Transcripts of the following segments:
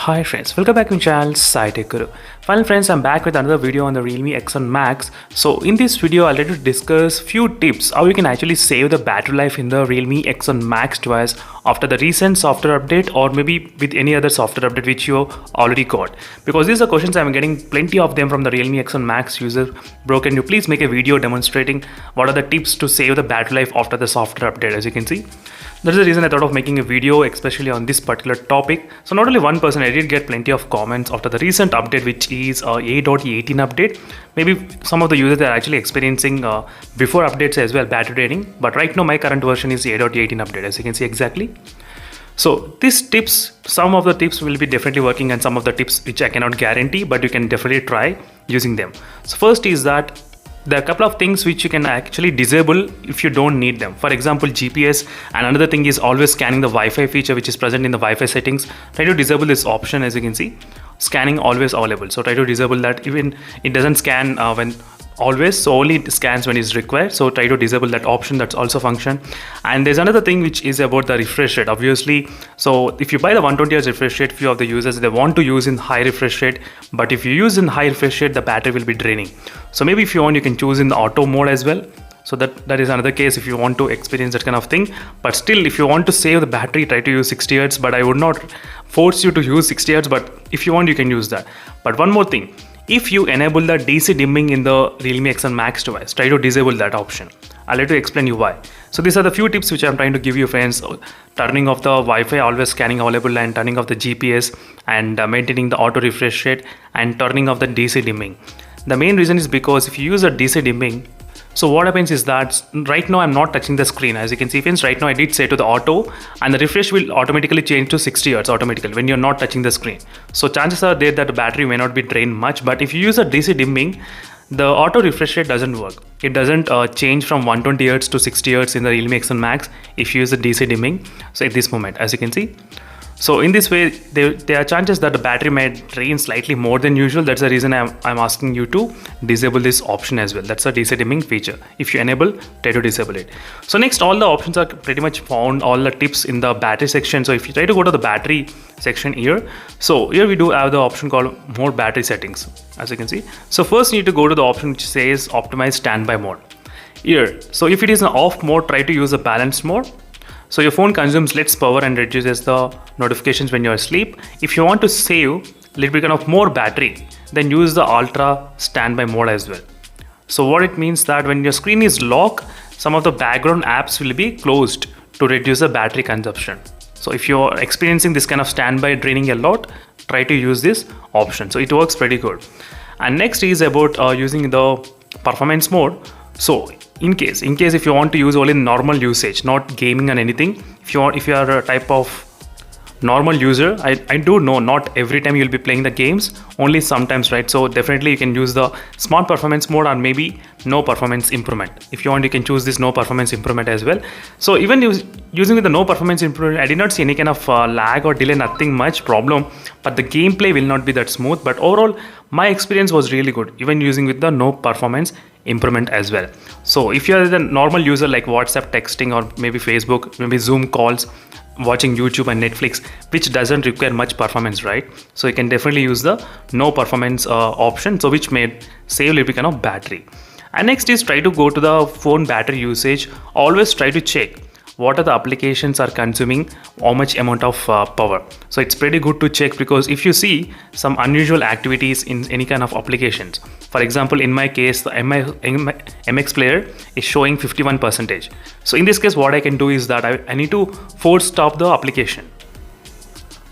Hi friends, welcome back to my channel SciTech Guru. Finally friends, I'm back with another video on the Realme X7 Max. So in this video, I'll let you discuss few tips how you can actually save the battery life in the Realme X7 Max device after the recent software update, or maybe with any other software update which you already got. Because these are questions I'm getting plenty of them from the Realme X7 Max user. Bro, can you please make a video demonstrating what are the tips to save the battery life after the software update? As you can see, that's the reason I thought of making a video especially on this particular topic. So not only one person, I did get plenty of comments after the recent update, which is 8.18 update. Maybe some of the users are actually experiencing before updates as well battery draining, but right now my current version is 8.18 update, as you can see exactly. So these tips, some of the tips will be definitely working and some of the tips which I cannot guarantee, but you can definitely try using them. So first is that there are a couple of things which you can actually disable if you don't need them. For example, GPS, and another thing is always scanning the Wi-Fi feature which is present in the Wi-Fi settings. Try to disable this option. As you can see, scanning always available. So try to disable that. Even it doesn't scan when always, so only it scans when it's required. So try to disable that option. That's also function. And there's another thing which is about the refresh rate, obviously. So if you buy the 120Hz refresh rate, few of the users they want to use in high refresh rate, but if you use in high refresh rate, the battery will be draining. So maybe if you want, you can choose in the auto mode as well. So that is another case if you want to experience that kind of thing. But still, if you want to save the battery, try to use 60 Hz. But I would not force you to use 60 Hz, but if you want, you can use that. But one more thing, if you enable the DC dimming in the Realme X7 Max device, try to disable that option. I'll let you explain you why. So these are the few tips which I'm trying to give you friends. Turning off the Wi-Fi, always scanning available, and turning off the GPS, and maintaining the auto refresh rate, and turning off the DC dimming. The main reason is because if you use a DC dimming, so what happens is that right now I'm not touching the screen. As you can see friends, right now I did say to the auto, and the refresh will automatically change to 60 Hz automatically when you're not touching the screen. So chances are there that the battery may not be drained much, but if you use a DC dimming, the auto refresh rate doesn't work. It doesn't change from 120 Hz to 60 Hz in the Realme X7 Max if you use the DC dimming. So at this moment, as you can see, so in this way, there are chances that the battery might drain slightly more than usual. That's the reason I'm asking you to disable this option as well. That's a DC dimming feature. If you enable, try to disable it. So next, all the options are pretty much found, all the tips in the battery section. So if you try to go to the battery section here, so here we do have the option called more battery settings, as you can see. So first you need to go to the option which says optimize standby mode here. So if it is an off mode, try to use a balanced mode. So your phone consumes less power and reduces the notifications when you're asleep. If you want to save a little bit of more battery, then use the ultra standby mode as well. So what it means that when your screen is locked, some of the background apps will be closed to reduce the battery consumption. So if you're experiencing this kind of standby draining a lot, try to use this option. So it works pretty good. And next is about using the performance mode. So in case if you want to use only normal usage, not gaming and anything, if you are a type of normal user, I do know not every time you'll be playing the games, only sometimes, right? So definitely you can use the smart performance mode, or maybe no performance improvement. If you want, you can choose this no performance improvement as well. So even using with the no performance improvement, I did not see any kind of lag or delay, nothing much problem, but the gameplay will not be that smooth. But overall, my experience was really good, even using with the no performance improvement as well. So if you are the normal user like WhatsApp texting, or maybe Facebook, maybe Zoom calls, watching YouTube and Netflix, which doesn't require much performance, right? So you can definitely use the no performance option, so which may save a little bit kind of battery. And next is try to go to the phone battery usage. Always try to check what are the applications are consuming how much amount of power. So it's pretty good to check, because if you see some unusual activities in any kind of applications, for example, in my case, the MX player is showing 51%. So in this case, what I can do is that I need to force stop the application.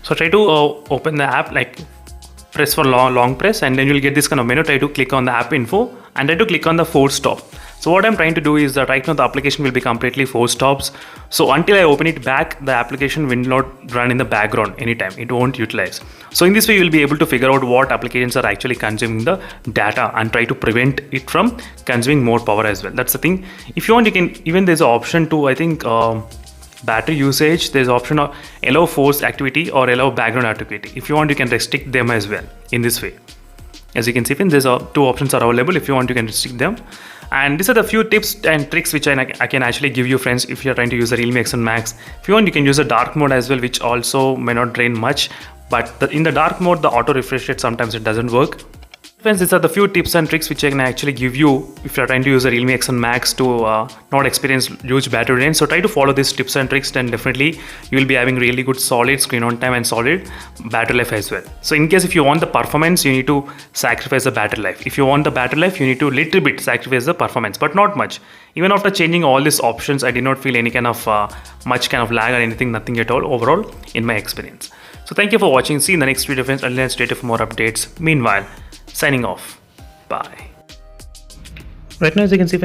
So try to open the app, like press for long press, and then you'll get this kind of menu. Try to click on the app info and try to click on the force stop. So what I'm trying to do is that right now the application will be completely force stops. So until I open it back, the application will not run in the background anytime. It won't utilize. So in this way, you'll be able to figure out what applications are actually consuming the data and try to prevent it from consuming more power as well. That's the thing. If you want, you can even, there's an option to, I think, battery usage, there's option of allow force activity or allow background activity. If you want, you can restrict them as well in this way. As you can see, there's two options are available. If you want, you can restrict them. And these are the few tips and tricks which I can actually give you friends if you're trying to use the Realme X7 Max. If you want, you can use a dark mode as well, which also may not drain much, but in the dark mode, the auto refresh rate sometimes it doesn't work. Friends, these are the few tips and tricks which I can actually give you if you are trying to use a Realme X7 Max to not experience huge battery drain. So try to follow these tips and tricks, and definitely you will be having really good solid screen on time and solid battery life as well. So in case if you want the performance, you need to sacrifice the battery life. If you want the battery life, you need to little bit sacrifice the performance, but not much. Even after changing all these options, I did not feel any kind of much kind of lag or anything, nothing at all overall in my experience. So thank you for watching. See you in the next video, friends. Until then, stay tuned for more updates. Meanwhile, signing off. Bye. Right now, as you can see, friends,